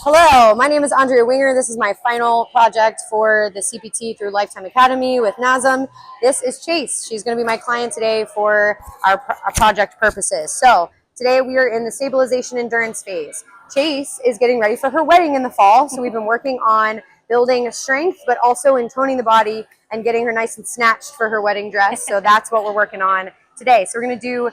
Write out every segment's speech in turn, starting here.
Hello, my name is Andria Winger. This is my final project for the CPT through Lifetime Academy with NASM. This is Chase. She's going to be my client today for our project purposes. So today we are in the stabilization endurance phase. Chase is getting ready for her wedding in the fall, so we've been working on building strength, but also in toning the body and getting her nice and snatched for her wedding dress. So that's what we're working on today. So we're going to do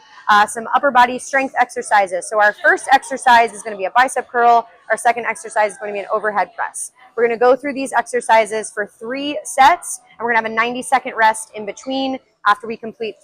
some upper body strength exercises. So our first exercise is going to be a bicep curl. Our second exercise is going to be an overhead press. We're going to go through these exercises for 3 sets, and we're going to have a 90-second rest in between after we complete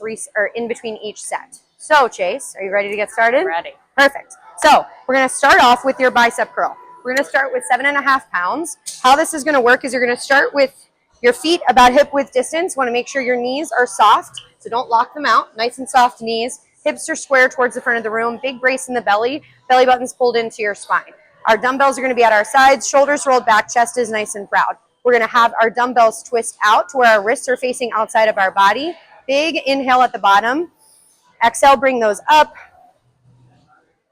in between each set. So Chase, are you ready to get started? Ready. Perfect. So we're going to start off with your bicep curl. We're going to start with 7.5 pounds. How this is going to work is you're going to start with your feet about hip width distance. Want to make sure your knees are soft, so don't lock them out. Nice and soft knees. Hips are square towards the front of the room. Big brace in the belly. Belly button's pulled into your spine. Our dumbbells are going to be at our sides. Shoulders rolled back. Chest is nice and proud. We're going to have our dumbbells twist out to where our wrists are facing outside of our body. Big inhale at the bottom. Exhale, bring those up.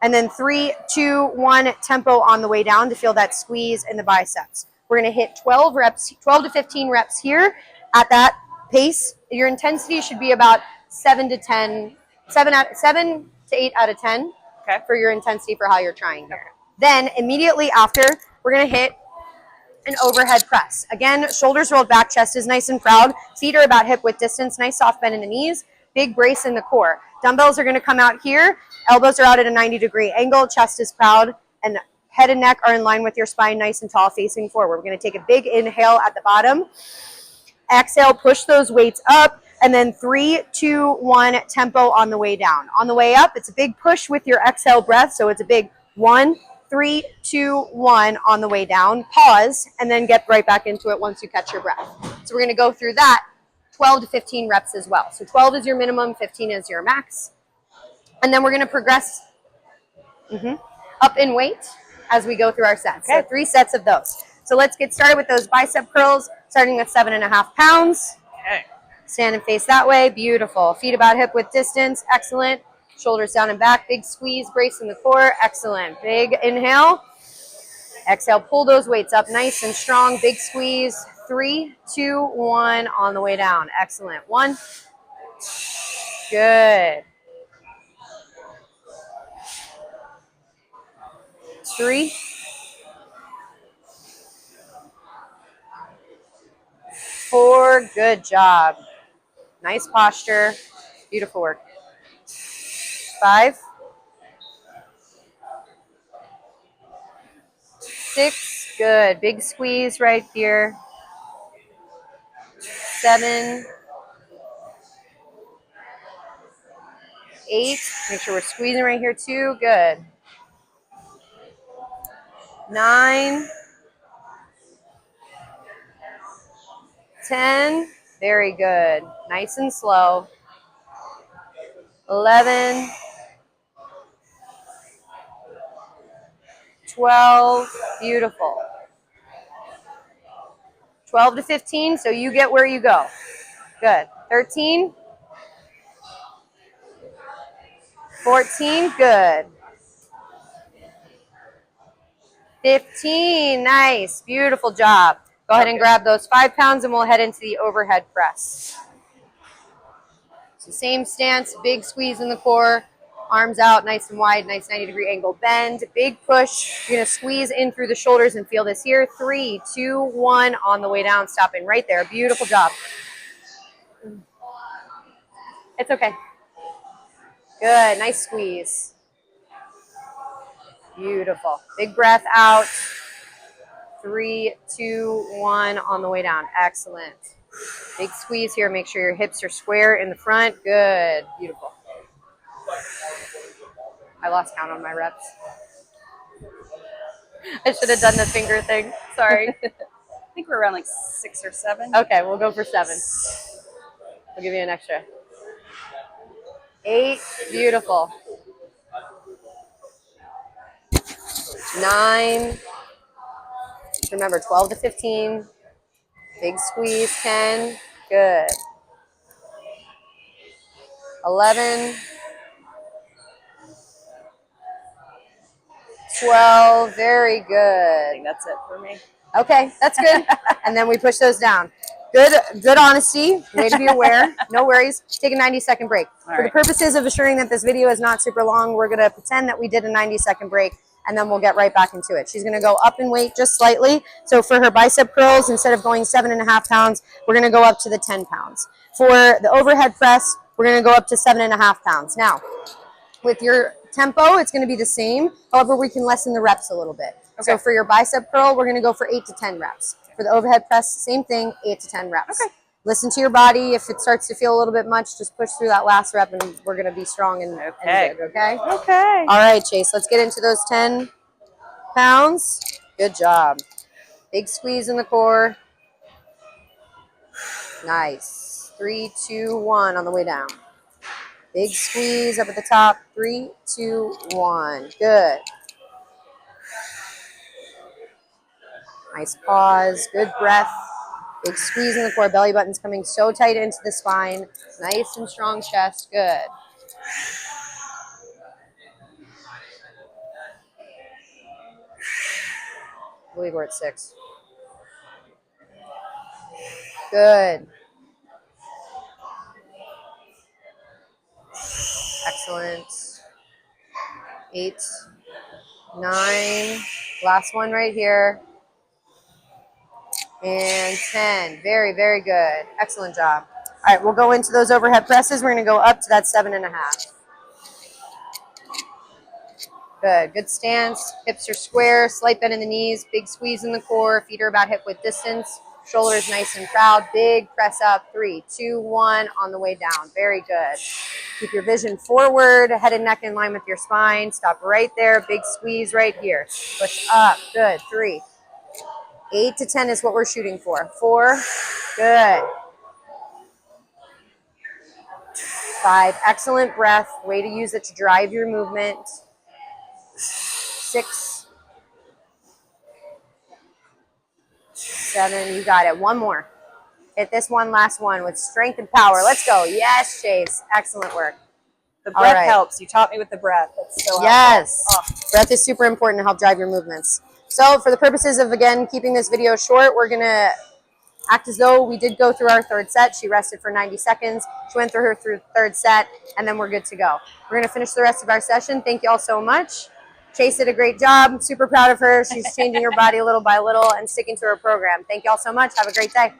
And then 3, 2, 1, tempo on the way down to feel that squeeze in the biceps. We're going to hit 12 to 15 reps here at that pace. Your intensity should be about 7 to 8 out of 10 for your intensity for how you're trying here. Then immediately after, we're going to hit an overhead press. Again, shoulders rolled back, chest is nice and proud. Feet are about hip width distance, nice soft bend in the knees, big brace in the core. Dumbbells are going to come out here. Elbows are out at a 90-degree angle. Chest is proud. And head and neck are in line with your spine, nice and tall, facing forward. We're going to take a big inhale at the bottom. Exhale, push those weights up. And then 3, 2, 1, tempo on the way down. On the way up, it's a big push with your exhale breath. So it's a big 1, 3, 2, 1 on the way down. Pause, and then get right back into it once you catch your breath. So we're going to go through that 12 to 15 reps as well. So 12 is your minimum, 15 is your max. And then we're going to progress up in weight as we go through our sets. Okay. So 3 sets of those. So let's get started with those bicep curls, starting with 7.5 pounds. Okay. Stand and face that way. Beautiful. Feet about hip width distance. Excellent. Shoulders down and back. Big squeeze. Brace in the core. Excellent. Big inhale. Exhale. Pull those weights up nice and strong. Big squeeze. 3, 2, 1 on the way down. Excellent. 1. Good. 3. 4. Good job. Nice posture. Beautiful work. 5. 6. Good. Big squeeze right here. 7. 8. Make sure we're squeezing right here too. Good. 9. 10. Very good. Nice and slow. 11. 12. Beautiful. 12 to 15, so you get where you go. Good. 13. 14. Good. 15. Nice. Beautiful job. Go ahead and grab those 5 pounds and we'll head into the overhead press. So same stance, big squeeze in the core, arms out, nice and wide, nice 90-degree angle bend, big push. You're going to squeeze in through the shoulders and feel this here. 3, 2, 1 on the way down, stopping right there. Beautiful job. It's okay. Good, nice squeeze. Beautiful. Big breath out. 3, 2, 1 on the way down. Excellent. Big squeeze here. Make sure your hips are square in the front. Good. Beautiful. I lost count on my reps. I should have done the finger thing. Sorry. I think we're around like 6 or 7. Okay, we'll go for 7. I'll give you an extra. 8. Beautiful. 9. Remember, 12 to 15. Big squeeze. 10. Good. 11. 12. Very I good. think that's it for me. Okay, that's good. And then we push those down. Good honesty. Way to be aware. No worries. Take a 90-second break. For the purposes of assuring that this video is not super long, we're going to pretend that we did a 90-second break, and then we'll get right back into it. She's going to go up in weight just slightly. So for her bicep curls, instead of going 7.5 pounds, we're going to go up to the 10 pounds. For the overhead press, we're going to go up to 7.5 pounds. Now, with your tempo, it's going to be the same. However, we can lessen the reps a little bit. Okay. So for your bicep curl, we're going to go for 8 to 10 reps. For the overhead press, same thing, 8 to 10 reps. Okay. Listen to your body. If it starts to feel a little bit much, just push through that last rep, and we're going to be strong and good, okay? Okay. All right, Chase, let's get into those 10 pounds. Good job. Big squeeze in the core. Nice. 3, 2, 1 on the way down. Big squeeze up at the top. 3, 2, 1. Good. Nice pause. Good breath. Big squeeze in the core. Belly button's coming so tight into the spine. Nice and strong chest. Good. I believe we're at 6. Good. Excellent. 8, 9. Last one right here. And 10. Very, very good. Excellent job. All right, we'll go into those overhead presses. We're going to go up to that 7.5. Good. Good stance. Hips are square. Slight bend in the knees. Big squeeze in the core. Feet are about hip width distance. Shoulders nice and proud. Big press up. 3, 2, 1 on the way down. Very good. Keep your vision forward. Head and neck in line with your spine. Stop right there. Big squeeze right here. Push up. Good. 3. 8 to 10 is what we're shooting for. 4. Good. 5. Excellent breath. Way to use it to drive your movement. 6. 7. You got it. One more. Hit this one, last one with strength and power. Let's go. Yes, Chase. Excellent work. The breath helps. You taught me with the breath. That's so helpful. Yes. Oh. Breath is super important to help drive your movements. So for the purposes of, again, keeping this video short, we're going to act as though we did go through our third set. She rested for 90 seconds. She went through her third set, and then we're good to go. We're going to finish the rest of our session. Thank you all so much. Chase did a great job. I'm super proud of her. She's changing her body little by little and sticking to her program. Thank you all so much. Have a great day.